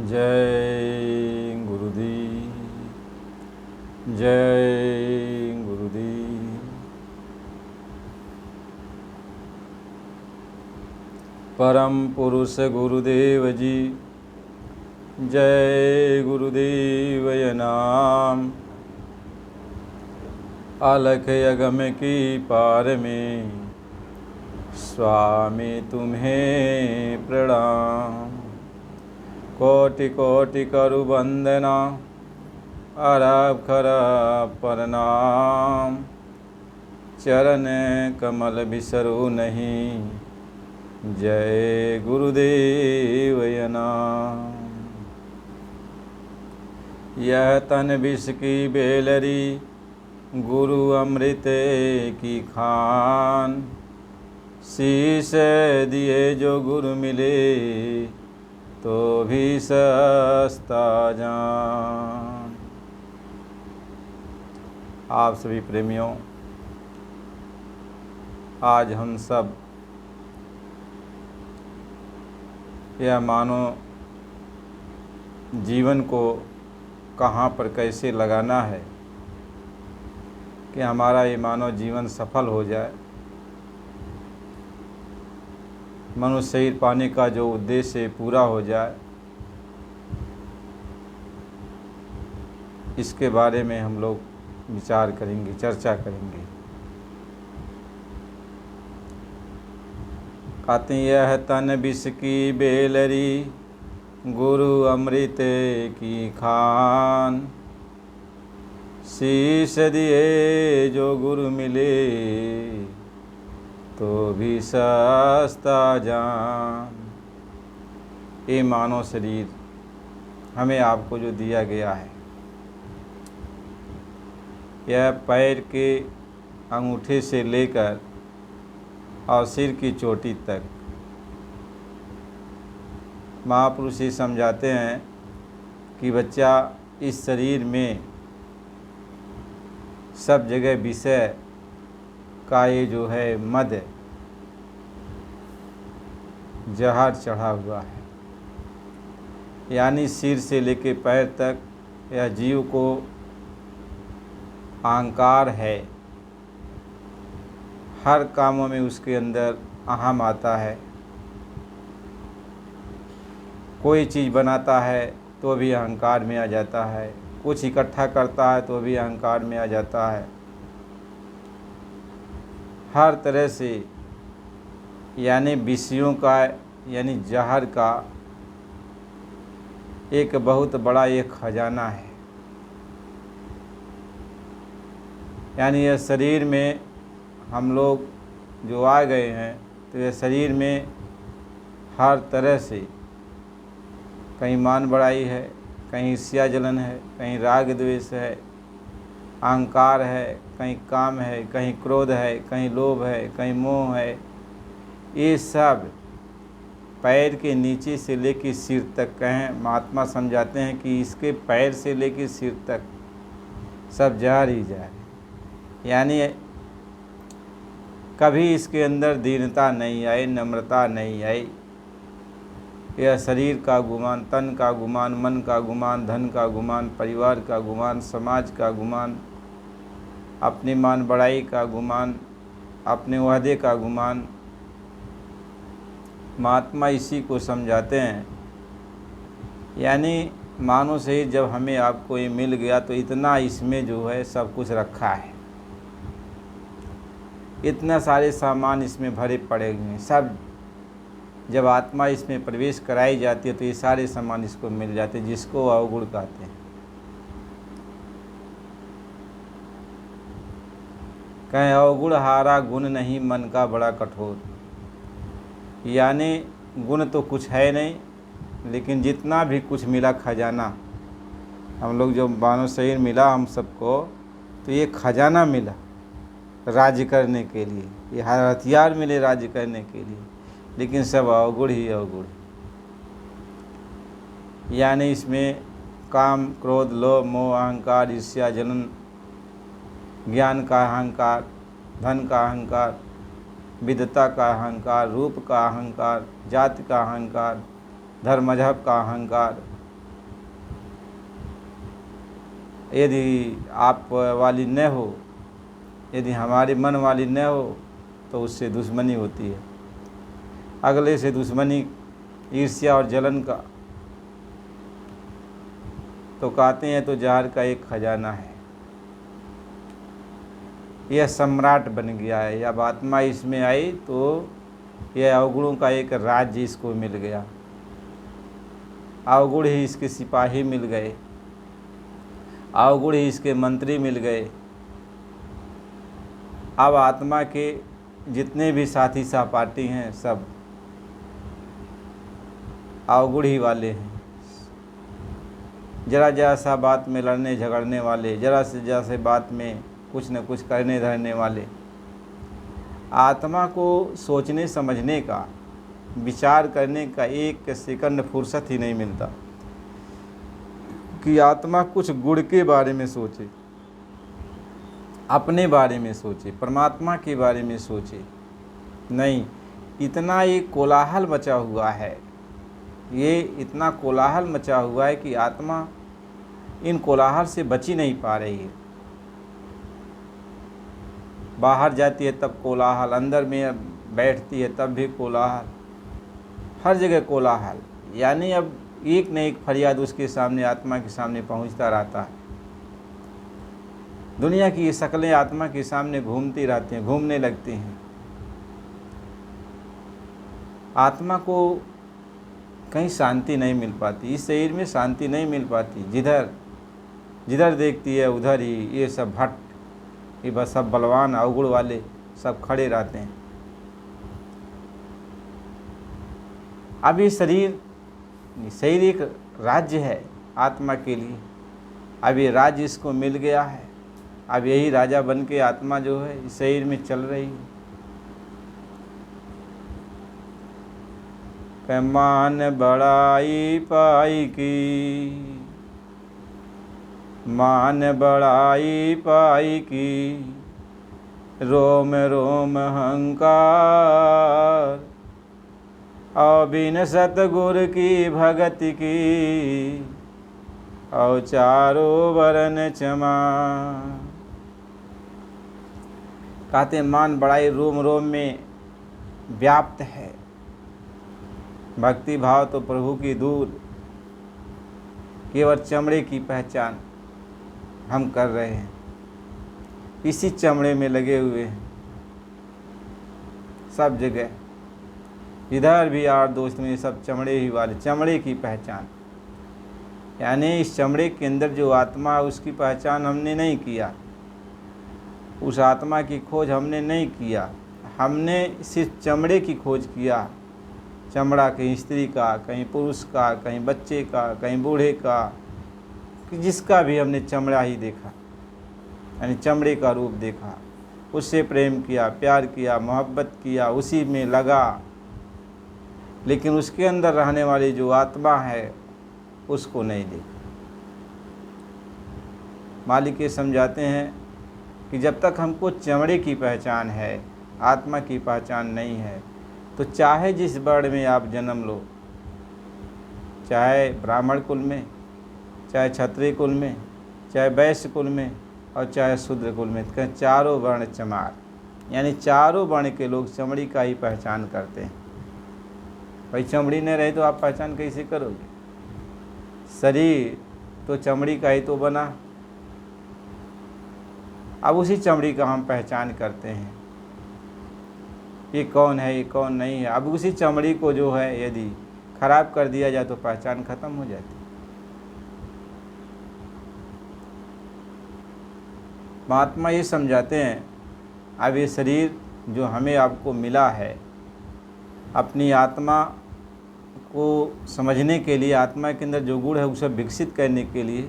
जय गुरुदेव, जय गुरुदेव। परम पुरुष गुरुदेव जी, जय गुरुदेव नाम। अलख अगम की पार में स्वामी तुम्हें प्रणाम। कोटि कोटि करु वंदना, अरब खरब प्रणाम। चरण कमल बिसरू नहीं, जय गुरुदेव नाम। यह तन विष की बेलरी, गुरु अमृत की खान। शीश दिए जो गुरु मिले, तो भी सस्ता जान। आप सभी प्रेमियों, आज हम सब यह मानो जीवन को कहाँ पर कैसे लगाना है कि हमारा ये मानव जीवन सफल हो जाए। मनुष्य शरीर पाने का जो उद्देश्य पूरा हो जाए, इसके बारे में हम लोग विचार करेंगे, चर्चा करेंगे। कहते हैं यह तन विष की बेलरी, गुरु अमृत की खान। शीश दिए जो गुरु मिले, तो भी सस्ता जान। ये मानव शरीर हमें आपको जो दिया गया है, यह पैर के अंगूठे से लेकर और सिर की चोटी तक महापुरुष ये समझाते हैं कि बच्चा, इस शरीर में सब जगह विषय का ये जो है मद जहर चढ़ा हुआ है। यानी सिर से लेकर पैर तक यह जीव को अहंकार है। हर कामों में उसके अंदर अहम आता है। कोई चीज़ बनाता है तो भी अहंकार में आ जाता है, कुछ इकट्ठा करता है तो भी अहंकार में आ जाता है। हर तरह से यानी विषयों का, यानी जहर का एक बहुत बड़ा एक खजाना है। यानी यह शरीर में हम लोग जो आ गए हैं, तो यह शरीर में हर तरह से कहीं मान बढ़ाई है, कहीं ईर्ष्या जलन है, कहीं राग द्वेष है, अहंकार है, कहीं काम है, कहीं क्रोध है, कहीं लोभ है, कहीं मोह है। ये सब पैर के नीचे से लेकर सिर तक कहें, महात्मा समझाते हैं कि इसके पैर से लेकर सिर तक सब जहर ही जहर। यानी कभी इसके अंदर दीनता नहीं आई, नम्रता नहीं आई। यह शरीर का गुमान, तन का गुमान, मन का गुमान, धन का गुमान, परिवार का गुमान, समाज का गुमान, अपनी मान बढ़ाई का गुमान, अपने ओहदे का गुमान। महात्मा इसी को समझाते हैं। यानी मानो शरीर जब हमें आपको ये मिल गया, तो इतना इसमें जो है सब कुछ रखा है। इतना सारे सामान इसमें भरे पड़े हुए हैं। सब जब आत्मा इसमें प्रवेश कराई जाती है, तो ये सारे सामान इसको मिल जाते हैं, जिसको अवगुण कहते हैं। कहें अवगुण हारा गुण नहीं, मन का बड़ा कठोर। यानी गुण तो कुछ है नहीं, लेकिन जितना भी कुछ मिला खजाना, हम लोग जो मानव शरीर मिला हम सबको, तो ये खजाना मिला राज्य करने के लिए। ये हथियार मिले राज्य करने के लिए, लेकिन सब अवगुण ही अवगुण। यानी इसमें काम, क्रोध, लोभ, मोह, अहंकार, ईर्ष्या, जलन, ज्ञान का अहंकार, धन का अहंकार, विद्वता का अहंकार, रूप का अहंकार, जाति का अहंकार, धर्म मजहब का अहंकार, यदि आप वाली न हो, यदि हमारे मन वाली न हो तो उससे दुश्मनी होती है। अगले से दुश्मनी, ईर्ष्या और जलन का, तो कहते हैं तो जहर का एक खजाना है। यह सम्राट बन गया है। अब आत्मा इसमें आई तो यह अवगुणों का एक राज्य इसको मिल गया। अवगुण ही इसके सिपाही मिल गए, अवगुण ही इसके मंत्री मिल गए। अब आत्मा के जितने भी साथी सहपाठी हैं सब अवगुण ही वाले हैं। जरा जरा सा बात में लड़ने झगड़ने वाले, जरा से बात में कुछ न कुछ करने धरने वाले। आत्मा को सोचने समझने का, विचार करने का एक सेकंड फुर्सत ही नहीं मिलता कि आत्मा कुछ गुण के बारे में सोचे, अपने बारे में सोचे, परमात्मा के बारे में सोचे। नहीं, इतना ये कोलाहल मचा हुआ है, ये इतना कोलाहल मचा हुआ है कि आत्मा इन कोलाहल से बची नहीं पा रही है। बाहर जाती है तब कोलाहल, अंदर में बैठती है तब भी कोलाहल, हर जगह कोलाहल। यानी अब एक न एक फरियाद उसके सामने, आत्मा के सामने पहुंचता रहता है। दुनिया की ये शक्लें आत्मा के सामने घूमती रहती हैं, घूमने लगती हैं। आत्मा को कहीं शांति नहीं मिल पाती, इस शरीर में शांति नहीं मिल पाती। जिधर जिधर देखती है उधर ही ये सब भट्ट, ये बस सब बलवान अवगुण वाले सब खड़े रहते हैं। अब ये शरीर एक राज्य है आत्मा के लिए। अब ये राज्य इसको मिल गया है। अब यही राजा बन के आत्मा जो है इस शरीर में चल रही है। मान बड़ाई पाई की, मान बड़ाई पाई की, रोम रोम अहंकार, और बिन सतगुर की भगति की, और चारों वरन क्षमा। कहते मान बड़ाई रोम रोम में व्याप्त है। भक्ति भाव तो प्रभु की दूर, केवल चमड़े की पहचान हम कर रहे हैं, इसी चमड़े में लगे हुए हैं सब जगह। इधर भी यार दोस्त में सब चमड़े ही वाले, चमड़े की पहचान। यानी इस चमड़े के अंदर जो आत्मा है उसकी पहचान हमने नहीं किया, उस आत्मा की खोज हमने नहीं किया। हमने सिर्फ चमड़े की खोज किया। चमड़ा कहीं स्त्री का, कहीं पुरुष का, कहीं बच्चे का, कहीं बूढ़े का, कि जिसका भी हमने चमड़ा ही देखा, यानी चमड़े का रूप देखा, उससे प्रेम किया, प्यार किया, मोहब्बत किया, उसी में लगा। लेकिन उसके अंदर रहने वाली जो आत्मा है उसको नहीं देखा। मालिक ये समझाते हैं कि जब तक हमको चमड़े की पहचान है, आत्मा की पहचान नहीं है, तो चाहे जिस वर्ण में आप जन्म लो, चाहे ब्राह्मण कुल में, चाहे क्षत्रिय कुल में, चाहे वैश्य कुल में, और चाहे शूद्र कुल में, कहें चारों वर्ण चमार, यानी चारों वर्ण के लोग चमड़ी का ही पहचान करते हैं। भाई चमड़ी नहीं रहे तो आप पहचान कैसे करोगे? शरीर तो चमड़ी का ही तो बना। अब उसी चमड़ी का हम पहचान करते हैं, ये कौन है, ये कौन नहीं है। अब उसी चमड़ी को जो है यदि खराब कर दिया जाए तो पहचान खत्म हो जाती। महात्मा ये समझाते हैं, अब ये शरीर जो हमें आपको मिला है, अपनी आत्मा को समझने के लिए, आत्मा के अंदर जो गुण है उसे विकसित करने के लिए,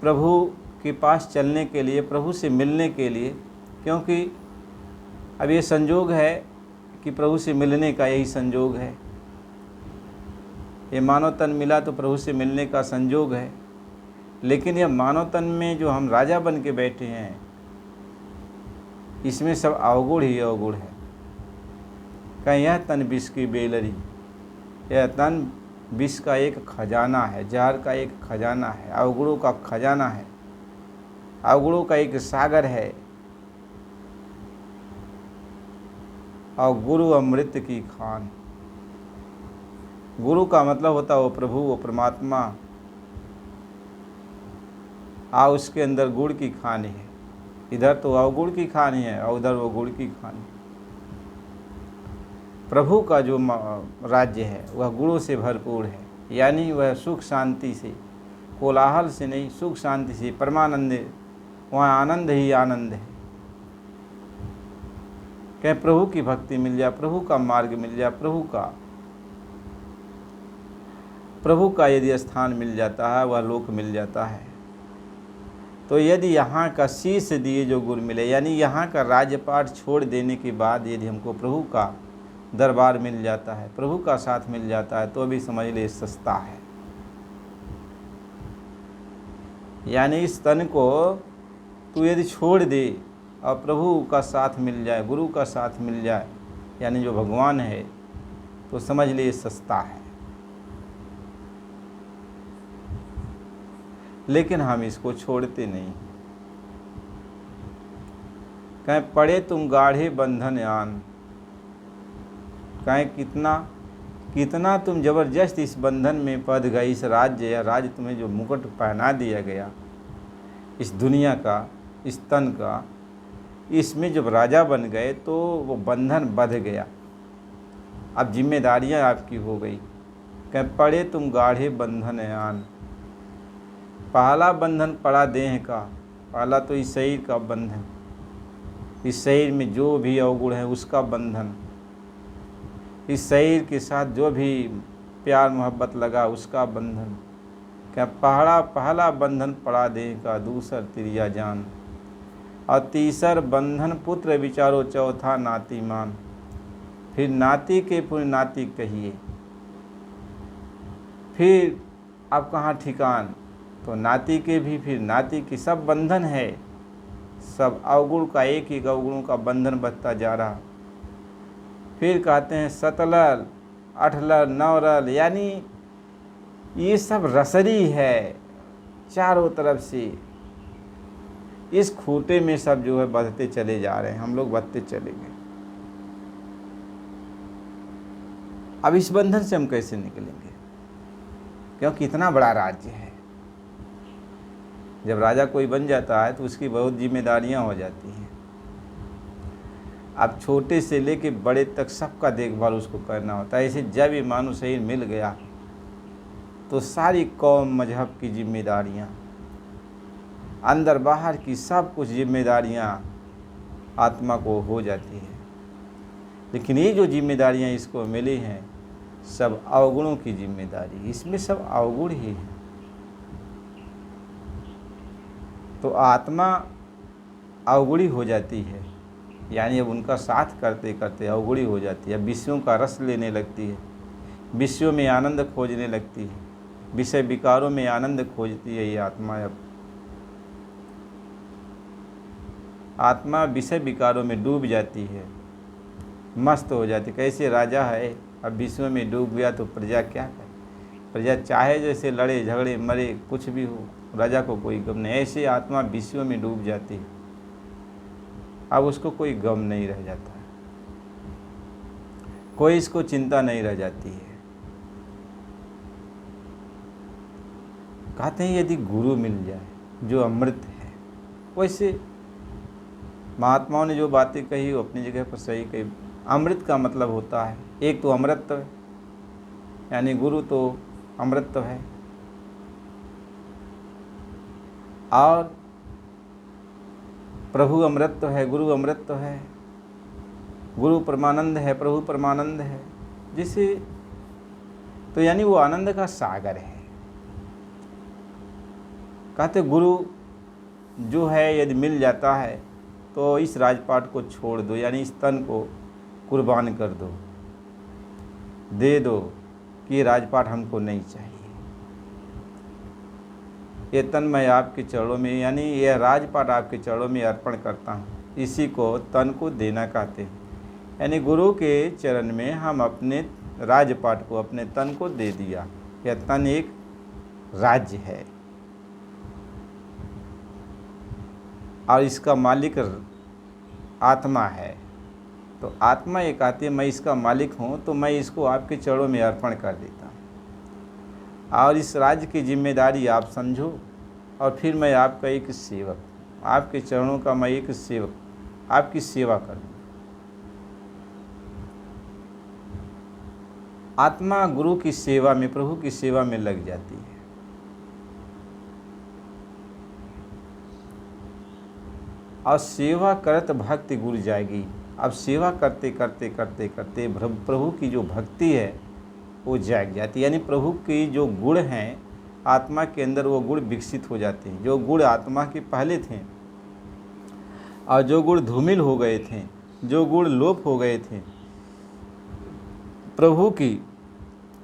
प्रभु के पास चलने के लिए, प्रभु से मिलने के लिए। क्योंकि अब ये संजोग है कि प्रभु से मिलने का यही संजोग है। ये मानव तन मिला तो प्रभु से मिलने का संजोग है। लेकिन यह मानव तन में जो हम राजा बन के बैठे हैं, इसमें सब अवगुण ही अवगुण है। कहीं यह तन विष की बेलरी, यह तन विष का एक खजाना है, जहर का एक खजाना है, अवगुणों का खजाना है, अवगुणों का एक सागर है। और गुरु अमृत की खान, गुरु का मतलब होता है वो प्रभु, वो परमात्मा, उसके अंदर गुड़ की खान है। इधर तो अवगुण की खान है और उधर वो गुड़ की खान। प्रभु का जो राज्य है वह गुणों से भरपूर है, यानी वह सुख शांति से, कोलाहल से नहीं, सुख शांति से, परमानंद, वहाँ आनंद ही आनंद है। कहीं प्रभु की भक्ति मिल जाए, प्रभु का मार्ग मिल जाए, प्रभु का यदि स्थान मिल जाता है, वह लोक मिल जाता है। तो यदि यहाँ का शीश दिए जो गुरु मिले, यानी यहाँ का राज्यपाठ छोड़ देने के बाद यदि हमको प्रभु का दरबार मिल जाता है, प्रभु का साथ मिल जाता है, तो भी समझ ले सस्ता है। यानी इस तन को तू यदि छोड़ दे और प्रभु का साथ मिल जाए, गुरु का साथ मिल जाए, यानी जो भगवान है, तो समझ ले सस्ता है। लेकिन हम इसको छोड़ते नहीं। कहीं पड़े तुम गाढ़े बंधन आन, कहीं कितना तुम जबरदस्त इस बंधन में पद गए, इस राज्य या राज तुम्हें जो मुकुट पहना दिया गया, इस दुनिया का, इस तन का, इसमें जब राजा बन गए तो वो बंधन बंध गया। अब जिम्मेदारियां आपकी हो गई। कहीं पड़े तुम गाढ़े बंधन आन, पहला बंधन पड़ा देह का, पहला तो इस शरीर का बंधन, इस शरीर में जो भी अवगुण है उसका बंधन, इस शरीर के साथ जो भी प्यार मोहब्बत लगा उसका बंधन। क्या पहला बंधन पड़ा देह का, दूसर तिरिया जान, और तीसर बंधन पुत्र विचारो, चौथा नाती मान। फिर नाती के पुण्य नाती कहिए, फिर अब कहाँ ठिकान, तो नाती के भी, फिर नाती की, सब बंधन है, सब अवगुण का, एक ही अवगुणों का बंधन बढ़ता जा रहा। फिर कहते हैं सतलल, अठलल, नवरल, यानी ये सब रसरी है चारों तरफ से। इस खूटे में सब जो है बढ़ते चले जा रहे हैं, हम लोग बढ़ते चले गए। अब इस बंधन से हम कैसे निकलेंगे, क्योंकि इतना बड़ा राज्य है। जब राजा कोई बन जाता है तो उसकी बहुत जिम्मेदारियां हो जाती हैं। अब छोटे से लेके बड़े तक सबका देखभाल उसको करना होता है। ऐसे जब ये मानो शरीर मिल गया तो सारी कौम मजहब की जिम्मेदारियां, अंदर बाहर की सब कुछ जिम्मेदारियां आत्मा को हो जाती है। लेकिन ये जो जिम्मेदारियां इसको मिली हैं सब अवगुणों की जिम्मेदारी, इसमें सब अवगुण ही है। तो आत्मा अवगुणी हो जाती है, यानी अब उनका साथ करते करते अवगुणी हो जाती है। विषयों का रस लेने लगती है, विषयों में आनंद खोजने लगती है, विषय विकारों में आनंद खोजती है ये आत्मा। अब आत्मा विषय विकारों में डूब जाती है, मस्त हो जाती है। कैसे राजा है, अब विषयों में डूब गया तो प्रजा क्या करे, प्रजा चाहे जैसे लड़े झगड़े मरे कुछ भी हो, राजा को कोई गम नहीं। ऐसे आत्मा विषयों में डूब जाती है, अब उसको कोई गम नहीं रह जाता है, कोई इसको चिंता नहीं रह जाती है। कहते हैं यदि गुरु मिल जाए जो अमृत है, वैसे महात्माओं ने जो बातें कही वो अपनी जगह पर सही कही। अमृत का मतलब होता है, एक तो अमृतत्व, यानी गुरु तो अमृतत्व है, और प्रभु अमृतत्व है, गुरु अमृतत्व है, गुरु परमानंद है, प्रभु परमानंद है। जिसे तो यानी वो आनंद का सागर है। कहते गुरु जो है यदि मिल जाता है तो इस राजपाट को छोड़ दो, यानी इस तन को कुर्बान कर दो, दे दो कि ये राजपाट हमको नहीं चाहिए। ये तन मैं आपके चरणों में, यानी यह राजपाट आपके चरणों में अर्पण करता हूँ, इसी को तन को देना कहते हैं। यानी गुरु के चरण में हम अपने राजपाट को, अपने तन को दे दिया। यह तन एक राज्य है और इसका मालिक आत्मा है। तो आत्मा ये कहती है मैं इसका मालिक हूँ, तो मैं इसको आपके चरणों में अर्पण कर देता हूँ और इस राज्य की जिम्मेदारी आप समझो और फिर मैं आपका एक सेवक, आपके चरणों का मैं एक सेवक, आपकी सेवा करूँ। आत्मा गुरु की सेवा में, प्रभु की सेवा में लग जाती है। और सेवा करत भक्ति गुरु जाएगी। अब सेवा करते करते करते करते प्रभु की जो भक्ति है वो जाग जाती है। यानी प्रभु की जो गुण हैं आत्मा के अंदर, वो गुण विकसित हो जाते हैं। जो गुण आत्मा के पहले थे और जो गुण धूमिल हो गए थे, जो गुण लोप हो गए थे, प्रभु की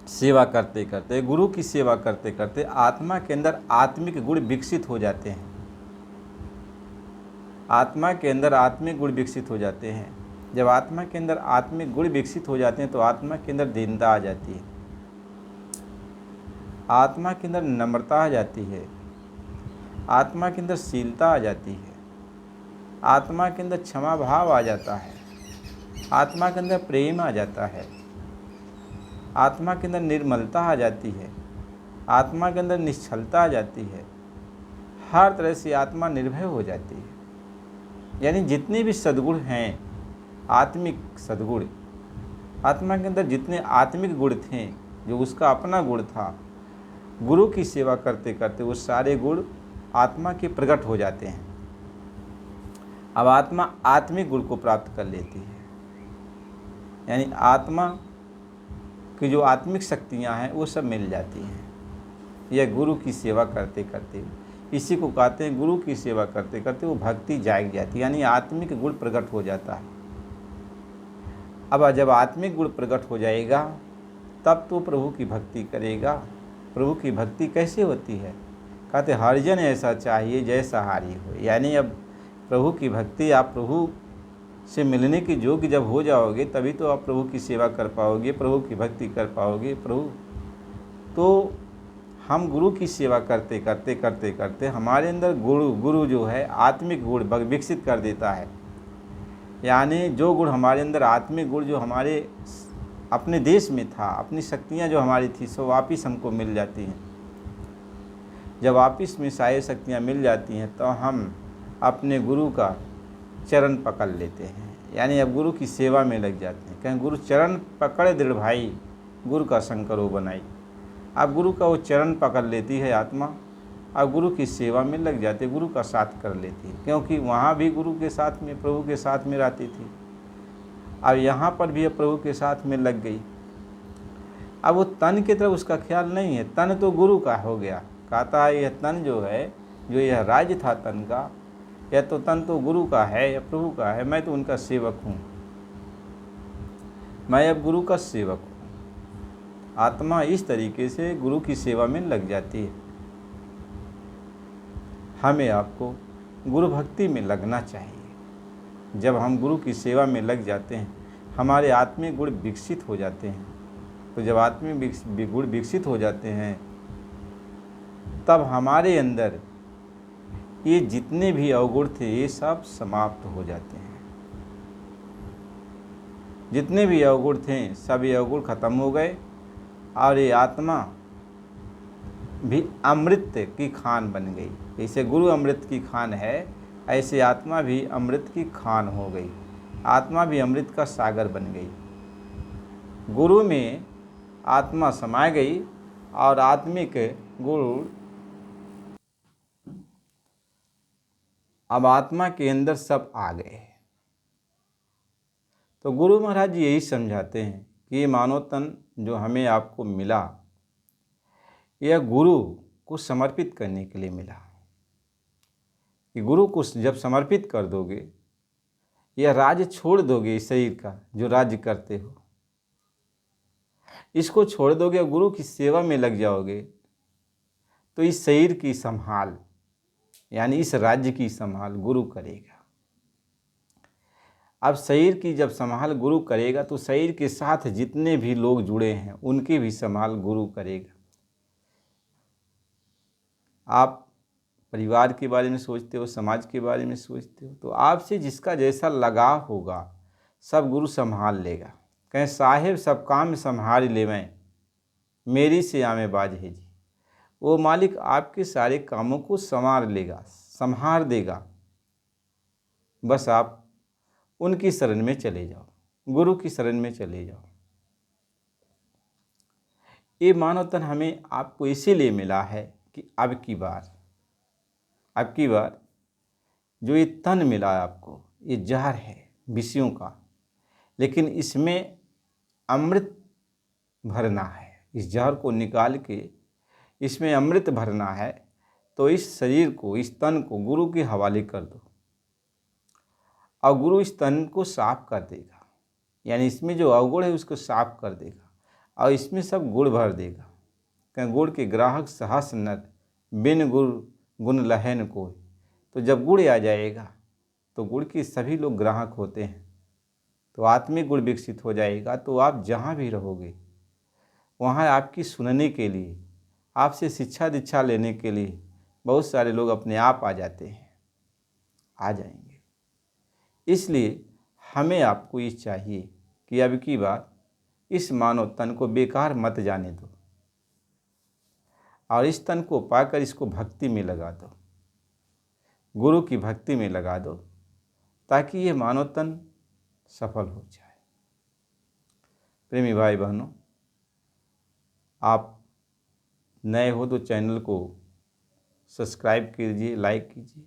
सेवा करते करते, गुरु की सेवा करते करते आत्मा के अंदर आत्मिक गुण विकसित हो जाते हैं। आत्मा के अंदर आत्मिक गुण विकसित हो जाते हैं। जब आत्मा के अंदर आत्मिक गुण विकसित हो जाते हैं तो आत्मा के अंदर दीनता आ जाती है, आत्मा के अंदर नम्रता आ जाती है, आत्मा के अंदर शीलता आ जाती है, आत्मा के अंदर क्षमा भाव आ जाता है, आत्मा के अंदर प्रेम आ जाता है, आत्मा के अंदर निर्मलता आ जाती है, आत्मा के अंदर निश्चलता आ जाती है। हर तरह से आत्मा निर्भय हो जाती है। यानी जितने भी सद्गुण हैं, आत्मिक सद्गुण, आत्मा के अंदर जितने आत्मिक गुण थे, जो उसका अपना गुण था, गुरु की सेवा करते करते वो सारे गुण आत्मा के प्रकट हो जाते हैं। अब आत्मा आत्मिक गुण को प्राप्त कर लेती है। यानी आत्मा की जो आत्मिक शक्तियाँ हैं वो सब मिल जाती हैं। यह गुरु की सेवा करते करते, इसी को कहते हैं गुरु की सेवा करते करते वो भक्ति जाग जाती है। यानी आत्मिक गुण प्रकट हो जाता है। अब जब आत्मिक गुण प्रकट हो जाएगा तब तो प्रभु की भक्ति करेगा। प्रभु की भक्ति कैसे होती है? कहते हरिजन ऐसा चाहिए जैसा हारी हो। यानी अब प्रभु की भक्ति, आप प्रभु से मिलने के योग्य जब हो जाओगे तभी तो आप प्रभु की सेवा कर पाओगे, प्रभु की भक्ति कर पाओगे। प्रभु तो हम गुरु की सेवा करते करते करते करते हमारे अंदर गुरु जो है आत्मिक गुण विकसित कर देता है। यानी जो गुण हमारे अंदर, आत्मिक गुण जो हमारे अपने देश में था, अपनी शक्तियाँ जो हमारी थी सो वापिस हमको मिल जाती हैं। जब वापिस में सारी शक्तियाँ मिल जाती हैं तो हम अपने गुरु का चरण पकड़ लेते हैं। यानी अब गुरु की सेवा में लग जाते हैं। कहें गुरु चरण पकड़े दृढ़ भाई, गुरु का शंकर हो बनाई। अब गुरु का वो चरण पकड़ लेती है आत्मा, अब गुरु की सेवा में लग जाती है, गुरु का साथ कर लेती है। क्योंकि वहाँ भी गुरु के साथ में, प्रभु के साथ में रहती थी, अब यहाँ पर भी प्रभु के साथ में लग गई। अब वो तन की तरफ उसका ख्याल नहीं है, तन तो गुरु का हो गया। कहता है यह तन जो है, जो यह राज्य था तन का, यह तो तन तो गुरु का है या प्रभु का है, मैं तो उनका सेवक हूँ, मैं अब गुरु का सेवक हूँ। आत्मा इस तरीके से गुरु की सेवा में लग जाती है। हमें आपको गुरु भक्ति में लगना चाहिए। जब हम गुरु की सेवा में लग जाते हैं हमारे आत्मिक गुण विकसित हो जाते हैं। तो जब आत्मिक गुण विकसित हो जाते हैं तब हमारे अंदर ये जितने भी अवगुण थे ये सब समाप्त हो जाते हैं। जितने भी अवगुण थे सब ये अवगुण खत्म हो गए और ये आत्मा भी अमृत की खान बन गई। जैसे गुरु अमृत की खान है, ऐसे आत्मा भी अमृत की खान हो गई। आत्मा भी अमृत का सागर बन गई। गुरु में आत्मा समा गई और आत्मिक गुण अब आत्मा के अंदर सब आ गए। तो गुरु महाराज जी यही समझाते हैं कि ये मानव तन जो हमें आपको मिला, यह गुरु को समर्पित करने के लिए मिला। कि गुरु को जब समर्पित कर दोगे, यह राज्य छोड़ दोगे, इस शरीर का जो राज्य करते हो इसको छोड़ दोगे और गुरु की सेवा में लग जाओगे, तो इस शरीर की संभाल, यानी इस राज्य की संभाल गुरु करेगा। अब शरीर की जब संभाल गुरु करेगा तो शरीर के साथ जितने भी लोग जुड़े हैं उनकी भी संभाल गुरु करेगा। आप परिवार के बारे में सोचते हो, समाज के बारे में सोचते हो, तो आपसे जिसका जैसा लगाव होगा सब गुरु संभाल लेगा। कहें साहेब सब काम संभाल ले मैं, मेरी से आमे बाज है जी। वो मालिक आपके सारे कामों को संवार लेगा, संभाल देगा। बस आप उनकी शरण में चले जाओ, गुरु की शरण में चले जाओ। ये मानव तन हमें आपको इसीलिए मिला है कि अब की बार जो ये तन मिला है आपको, ये जहर है विषयों का, लेकिन इसमें अमृत भरना है। इस जहर को निकाल के इसमें अमृत भरना है। तो इस शरीर को, इस तन को गुरु के हवाले कर दो और गुरु इस तन को साफ कर देगा। यानी इसमें जो अवगुण है उसको साफ कर देगा और इसमें सब गुण भर देगा। कहीं गुण के ग्राहक सहस नर, बिन गुण लहन कोई। तो जब गुण आ जाएगा तो गुण के सभी लोग ग्राहक होते हैं, तो आत्मिक गुण विकसित हो जाएगा। तो आप जहाँ भी रहोगे वहाँ आपकी सुनने के लिए, आपसे शिक्षा दीक्षा लेने के लिए बहुत सारे लोग अपने आप आ जाते हैं, आ जाएंगे। इसलिए हमें आपको ये चाहिए कि अब की बार इस मानव तन को बेकार मत जाने दो और इस तन को पाकर इसको भक्ति में लगा दो, गुरु की भक्ति में लगा दो, ताकि ये मानव तन सफल हो जाए। प्रेमी भाई बहनों, आप नए हो तो चैनल को सब्सक्राइब कीजिए, लाइक कीजिए।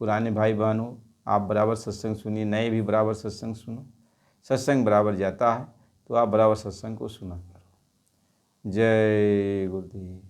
पुराने भाई बहन हो, आप बराबर सत्संग सुनिए, नए भी बराबर सत्संग सुनो। सत्संग बराबर जाता है तो आप बराबर सत्संग को सुना करो। जय गुरुदेव।